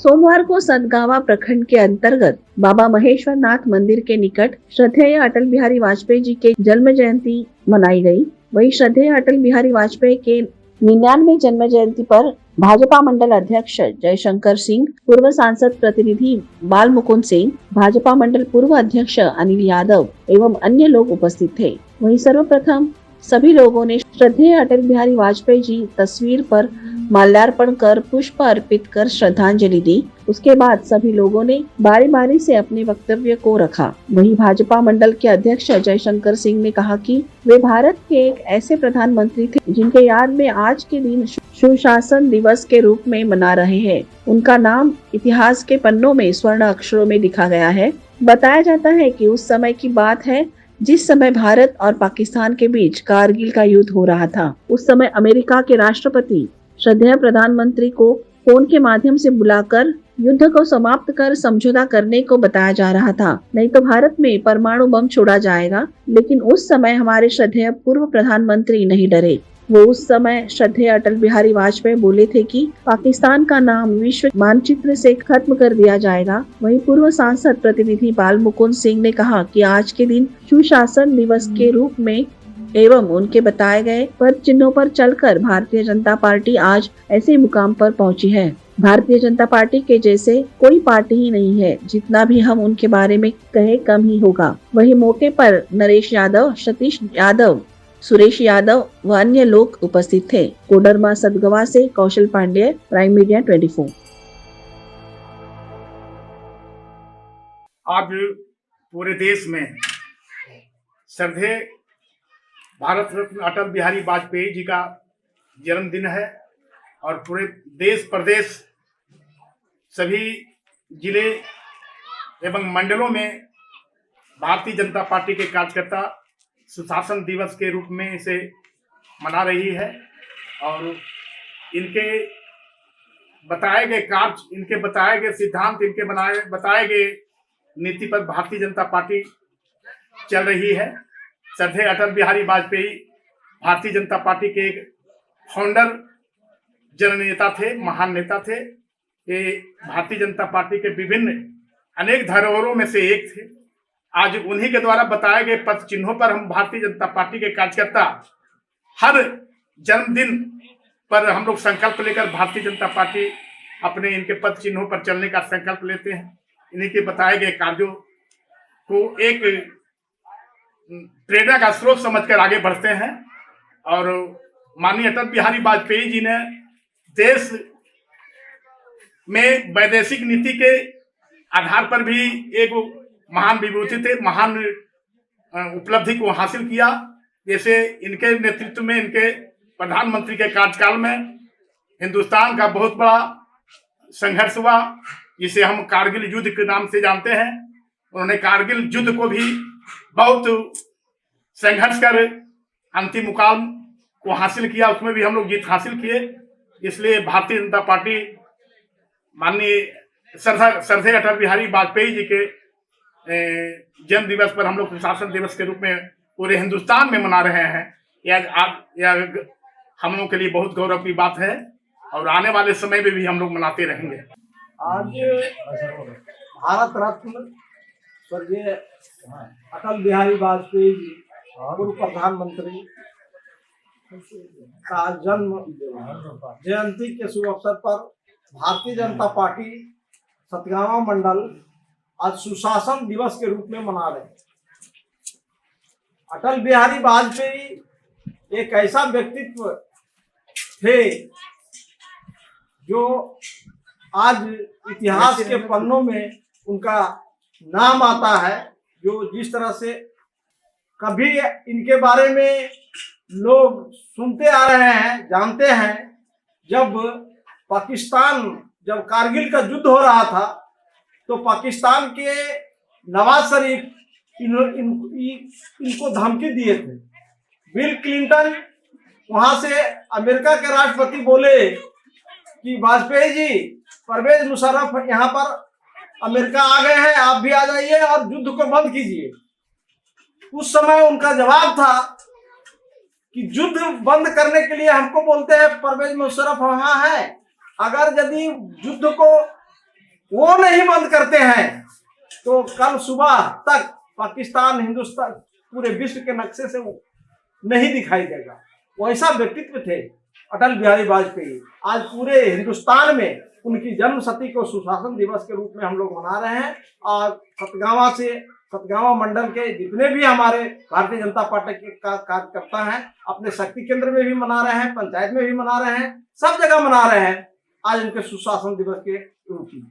सोमवार को सतगावा प्रखंड के अंतर्गत बाबा महेश्वर नाथ मंदिर के निकट श्रद्धेय अटल बिहारी वाजपेयी जी के जन्म जयंती मनाई गई। वहीं श्रद्धेय अटल बिहारी वाजपेयी के 99वें जन्म जयंती पर भाजपा मंडल अध्यक्ष जयशंकर सिंह, पूर्व सांसद प्रतिनिधि बाल मुकुंद सिंह, भाजपा मंडल पूर्व अध्यक्ष अनिल यादव एवं अन्य लोग उपस्थित थे। वहीं सर्वप्रथम सभी लोगों ने श्रद्धेय अटल बिहारी वाजपेयी जी तस्वीर पर माल्यार्पण कर पुष्प अर्पित कर श्रद्धांजलि दी। उसके बाद सभी लोगों ने बारी बारी से अपने वक्तव्य को रखा। वहीं भाजपा मंडल के अध्यक्ष जयशंकर सिंह ने कहा कि वे भारत के एक ऐसे प्रधानमंत्री थे जिनके याद में आज के दिन सुशासन दिवस के रूप में मना रहे हैं। उनका नाम इतिहास के पन्नों में स्वर्ण अक्षरों में लिखा गया है। बताया जाता है कि उस समय की बात है जिस समय भारत और पाकिस्तान के बीच कारगिल का युद्ध हो रहा था। उस समय अमेरिका के राष्ट्रपति श्रद्धेय प्रधानमंत्री को फोन के माध्यम से बुलाकर युद्ध को समाप्त कर समझौता करने को बताया जा रहा था, नहीं तो भारत में परमाणु बम छोड़ा जाएगा। लेकिन उस समय हमारे श्रद्धेय पूर्व प्रधानमंत्री नहीं डरे। वो उस समय श्रद्धेय अटल बिहारी वाजपेयी बोले थे कि पाकिस्तान का नाम विश्व मानचित्र से खत्म कर दिया जाएगा। वहीं पूर्व सांसद प्रतिनिधि बाल मुकुंद सिंह ने कहा कि आज के दिन सुशासन दिवस के रूप में एवं उनके बताए गए पद चिन्हों पर चलकर भारतीय जनता पार्टी आज ऐसे मुकाम पर पहुंची है। भारतीय जनता पार्टी के जैसे कोई पार्टी ही नहीं है। जितना भी हम उनके बारे में कहे कम ही होगा। वही मौके पर नरेश यादव, सतीश यादव, सुरेश यादव व अन्य लोग उपस्थित थे। कोडरमा सतगवा से कौशल पांडे, प्राइम मीडिया 24। आज पूरे देश में श्रद्धेय भारत रत्न अटल बिहारी वाजपेयी जी का जन्मदिन है और पूरे देश प्रदेश सभी जिले एवं मंडलों में भारतीय जनता पार्टी के कार्यकर्ता सुशासन दिवस के रूप में इसे मना रही है। और इनके बताए गए कार्य, इनके बताए गए सिद्धांत, इनके बताए गए नीति पर भारतीय जनता पार्टी चल रही है। श्रद्धेय अटल बिहारी वाजपेयी भारतीय जनता पार्टी के एक फाउंडर जननेता थे, महान नेता थे। ये भारतीय जनता पार्टी के विभिन्न अनेक धरोहरों में से एक थे। आज उन्हीं के द्वारा बताए गए पद चिन्हों पर हम भारतीय जनता पार्टी के कार्यकर्ता हर जन्मदिन पर हम लोग संकल्प लेकर भारतीय जनता पार्टी अपने इनके पद चिन्हों पर चलने का संकल्प लेते हैं। इन्हीं के बताए गए कार्यों को एक प्रेरणा का स्रोत समझकर आगे बढ़ते हैं। और माननीय अटल बिहारी वाजपेयी जी ने देश में वैदेशिक नीति के आधार पर भी एक महान विभूति थे, महान उपलब्धि को हासिल किया। जैसे इनके नेतृत्व में, इनके प्रधानमंत्री के कार्यकाल में हिंदुस्तान का बहुत बड़ा संघर्ष हुआ, जिसे हम कारगिल युद्ध के नाम से जानते हैं। उन्होंने कारगिल युद्ध को भी बहुत संघर्ष कर अंतिम मुकाम को हासिल किया, उसमें भी हम लोग जीत हासिल किए। इसलिए भारतीय जनता पार्टी माननीय श्रद्धेय अटल बिहारी वाजपेयी जी के जन्म दिवस पर हम लोग सुशासन दिवस के रूप में पूरे हिंदुस्तान में मना रहे हैं। यह हम लोगों के लिए बहुत गौरव की बात है और आने वाले समय में भी हम लोग मनाते रहेंगे। आज भारत रत्न स्वर्गीय अटल बिहारी वाजपेयी जी पूर्व प्रधानमंत्री का जन्म जयंती के शुभ अवसर पर भारतीय जनता पार्टी सतगावा मंडल आज सुशासन दिवस के रूप में मना रहे हैं। अटल बिहारी वाजपेयी एक ऐसा व्यक्तित्व थे जो आज इतिहास के पन्नों में उनका नाम आता है। जो जिस तरह से कभी इनके बारे में लोग सुनते आ रहे हैं, जानते हैं। जब कारगिल का युद्ध हो रहा था तो पाकिस्तान के नवाज शरीफ इनको धमकी दिए थे। बिल क्लिंटन वहां से अमेरिका के राष्ट्रपति बोले कि वाजपेयी जी, परवेज मुशर्रफ यहाँ पर अमेरिका आ गए हैं, आप भी आ जाइए और युद्ध को बंद कीजिए। उस समय उनका जवाब था कि युद्ध बंद करने के लिए हमको बोलते हैं परवेज मुशर्रफ वहां है, अगर यदि युद्ध को वो नहीं बंद करते हैं तो कल सुबह तक पाकिस्तान हिंदुस्तान पूरे विश्व के नक्शे से वो नहीं दिखाई देगा। वैसा व्यक्तित्व थे अटल बिहारी वाजपेयी। आज पूरे हिंदुस्तान में उनकी जन्म शती को सुशासन दिवस के रूप में हम लोग मना रहे हैं। और सतगावा मंडल के जितने भी हमारे भारतीय जनता पार्टी के कार्यकर्ता हैं अपने शक्ति केंद्र में भी मना रहे हैं, पंचायत में भी मना रहे हैं, सब जगह मना रहे हैं आज उनके सुशासन दिवस के रूप में।